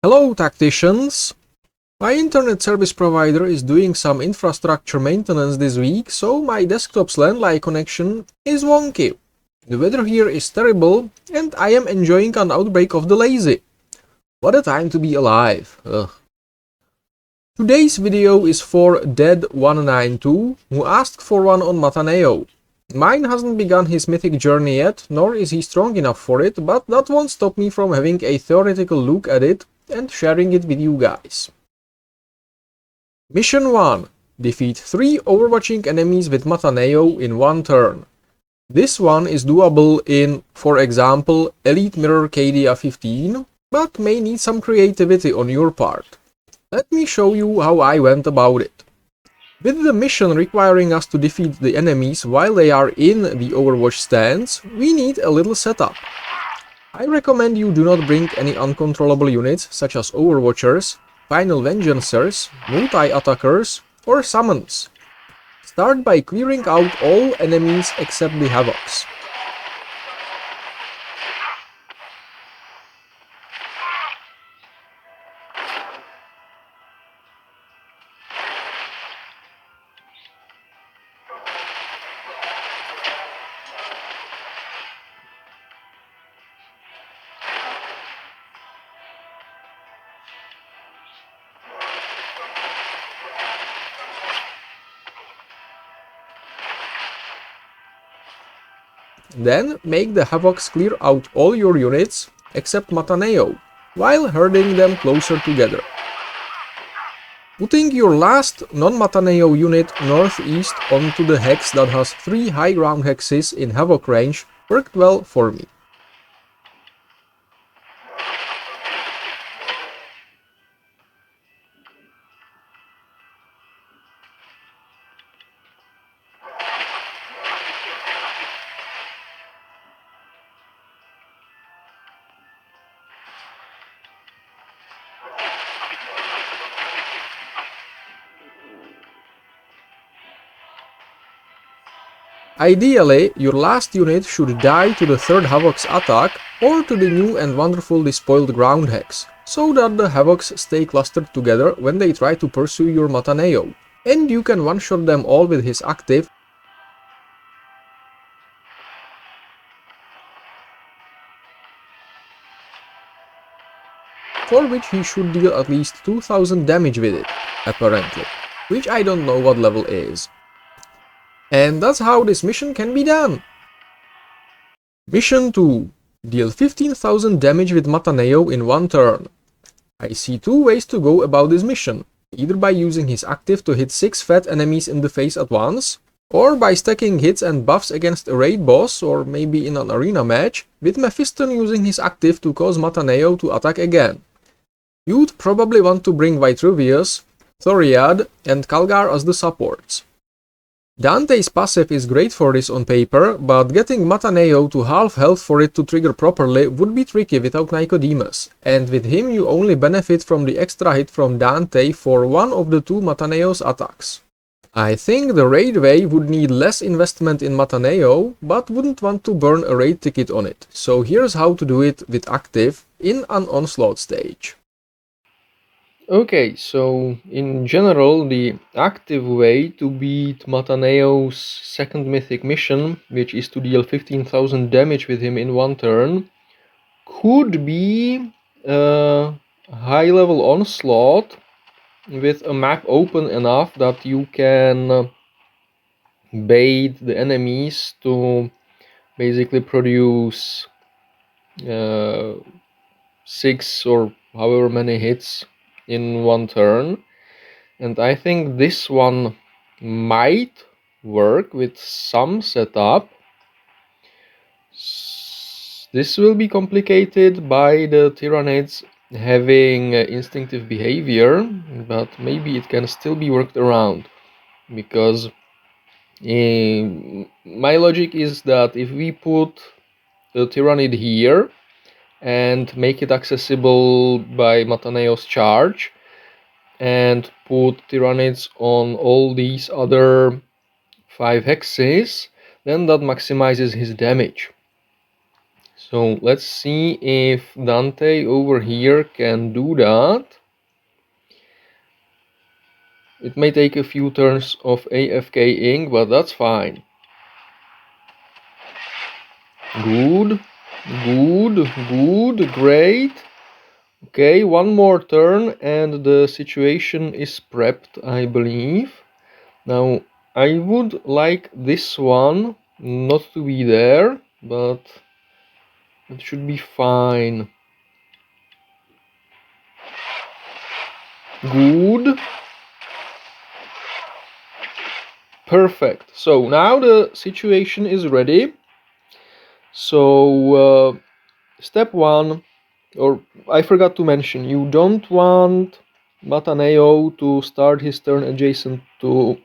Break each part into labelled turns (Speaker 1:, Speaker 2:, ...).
Speaker 1: Hello tacticians! My internet service provider is doing some infrastructure maintenance this week, so my desktop's landline connection is wonky. The weather here is terrible, and I am enjoying an outbreak of the lazy. What a time to be alive. Ugh. Today's video is for Dead192, who asked for one on Mataneo. Mine hasn't begun his mythic journey yet, nor is he strong enough for it, but that won't stop me from having a theoretical look at it and sharing it with you guys. Mission 1. Defeat 3 overwatching enemies with Mataneo in one turn. This one is doable in, for example, Elite Mirror KDA 15, but may need some creativity on your part. Let me show you how I went about it. With the mission requiring us to defeat the enemies while they are in the Overwatch stance, we need a little setup. I recommend you do not bring any uncontrollable units such as Overwatchers, Final Vengeancers, Multi-Attackers, or Summons. Start by clearing out all enemies except the Havocs. Then make the Havocs clear out all your units except Mataneo, while herding them closer together. Putting your last non-Mataneo unit northeast onto the hex that has 3 high ground hexes in Havoc range worked well for me. Ideally, your last unit should die to the third Havoc's attack or to the new and wonderful despoiled ground hex, so that the Havocs stay clustered together when they try to pursue your Mataneo, and you can one-shot them all with his active, for which he should deal at least 2000 damage with it, apparently, which I don't know what level is. And that's how this mission can be done! Mission 2. Deal 15,000 damage with Mataneo in one turn. I see 2 ways to go about this mission, either by using his active to hit 6 fat enemies in the face at once, or by stacking hits and buffs against a raid boss, or maybe in an arena match, with Mephiston using his active to cause Mataneo to attack again. You'd probably want to bring Vitruvius, Thoriad, and Kalgar as the supports. Dante's passive is great for this on paper, but getting Mataneo to half health for it to trigger properly would be tricky without Nicodemus, and with him you only benefit from the extra hit from Dante for one of the 2 Mataneo's attacks. I think the raid wave would need less investment in Mataneo, but wouldn't want to burn a raid ticket on it, so here's how to do it with active in an onslaught stage. Okay, so in general, the active way to beat Mataneo's second mythic mission, which is to deal 15,000 damage with him in one turn, could be a high-level onslaught with a map open enough that you can bait the enemies to basically produce 6 or however many hits in one turn, and I think this one might work with some setup. This will be complicated by the Tyranids having instinctive behavior, but maybe it can still be worked around, because my logic is that if we put the Tyrannid here and make it accessible by Mataneo's charge, and put Tyrannids on all these other 5 hexes, then that maximizes his damage. So let's see if Dante over here can do that. It may take a few turns of AFKing, but that's fine. Good, good, great. Okay, one more turn and the situation is prepped, I believe. Now, I would like this one not to be there, but it should be fine. Good. Perfect. So now the situation is ready. So step one, or I forgot to mention, you don't want Mataneo to start his turn adjacent to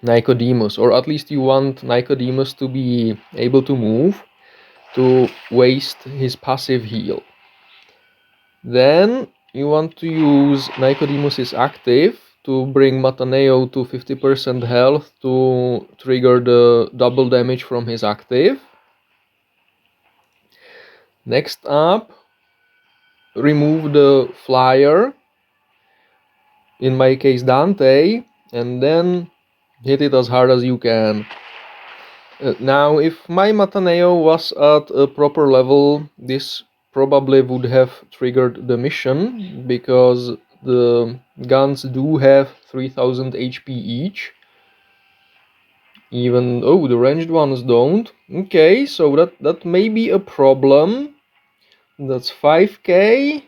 Speaker 1: Nicodemus, or at least you want Nicodemus to be able to move to waste his passive heal. Then you want to use Nicodemus's active to bring Mataneo to 50% health to trigger the double damage from his active. Next up, remove the flyer, in my case Dante, and then hit it as hard as you can. Now, if my Mataneo was at a proper level, this probably would have triggered the mission, because the guns do have 3000 HP each. Even, oh, the ranged ones don't. Okay, so that may be a problem. That's 5k.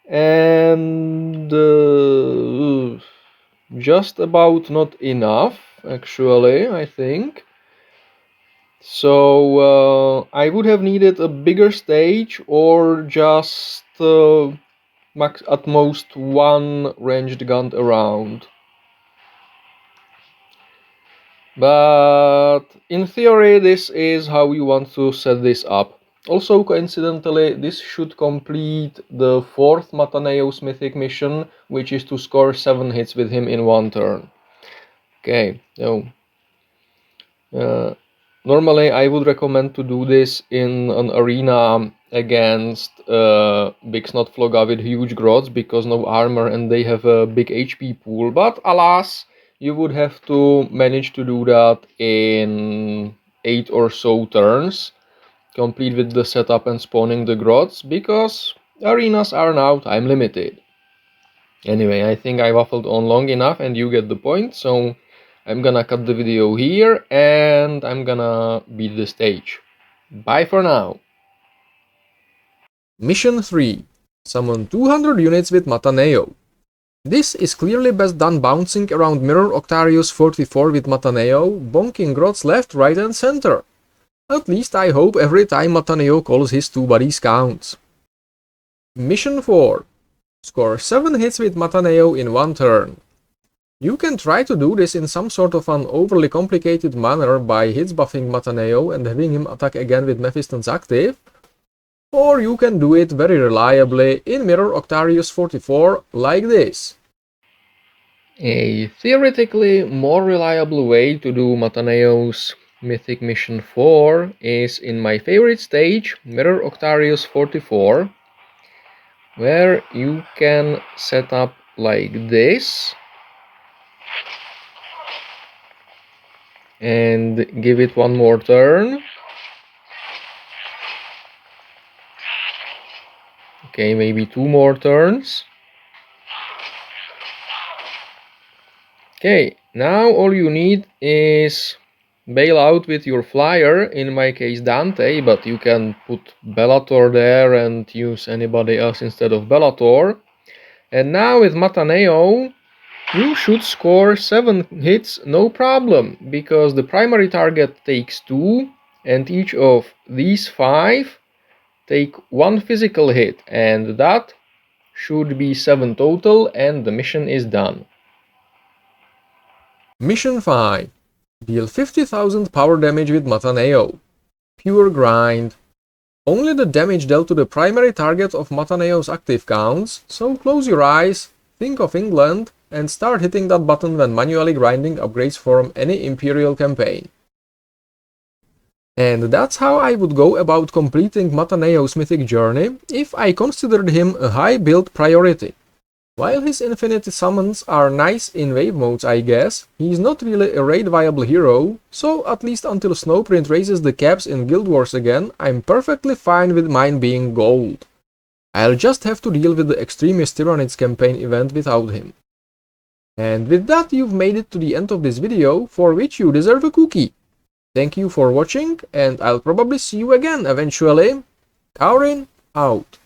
Speaker 1: And just about not enough, actually, I think. So I would have needed a bigger stage, or just at most one ranged gun around. But in theory, this is how we want to set this up. Also, coincidentally, this should complete the 4th Mataneo's Mythic mission, which is to score 7 hits with him in one turn. Okay, so normally I would recommend to do this in an arena against big Snotfloga with huge grots, because no armor and they have a big HP pool, but alas, you would have to manage to do that in 8 or so turns, complete with the setup and spawning the grots, because arenas are now time limited. Anyway, I think I waffled on long enough and you get the point, so I'm gonna cut the video here and I'm gonna beat the stage. Bye for now. Mission 3. Summon 200 units with Mataneo. This is clearly best done bouncing around Mirror Octarius 44 with Mataneo, bonking grots left, right and center. At least I hope every time Mataneo calls his two buddies counts. Mission 4. Score 7 hits with Mataneo in one turn. You can try to do this in some sort of an overly complicated manner by hits buffing Mataneo and having him attack again with Mephiston's active, or you can do it very reliably in Mirror Octarius 44 like this. A theoretically more reliable way to do Mataneo's Mythic Mission 4 is in my favorite stage, Mirror Octarius 44, where you can set up like this and give it one more turn. Okay, maybe 2 more turns. Okay, now all you need is bail out with your flyer, in my case Dante, but you can put Bellator there and use anybody else instead of Bellator. And now with Mataneo, you should score 7 hits no problem, because the primary target takes 2 and each of these 5 take 1 physical hit, and that should be 7 total and the mission is done. Mission 5. Deal 50,000 power damage with Mataneo. Pure grind. Only the damage dealt to the primary target of Mataneo's active counts, so close your eyes, think of England, and start hitting that button when manually grinding upgrades from any Imperial campaign. And that's how I would go about completing Mataneo's mythic journey if I considered him a high build priority. While his infinity summons are nice in wave modes, I guess, he's not really a raid viable hero, so at least until Snowprint raises the caps in Guild Wars again, I'm perfectly fine with mine being gold. I'll just have to deal with the Extremist Tyranids campaign event without him. And with that, you've made it to the end of this video, for which you deserve a cookie. Thank you for watching, and I'll probably see you again eventually. Kaurin, out.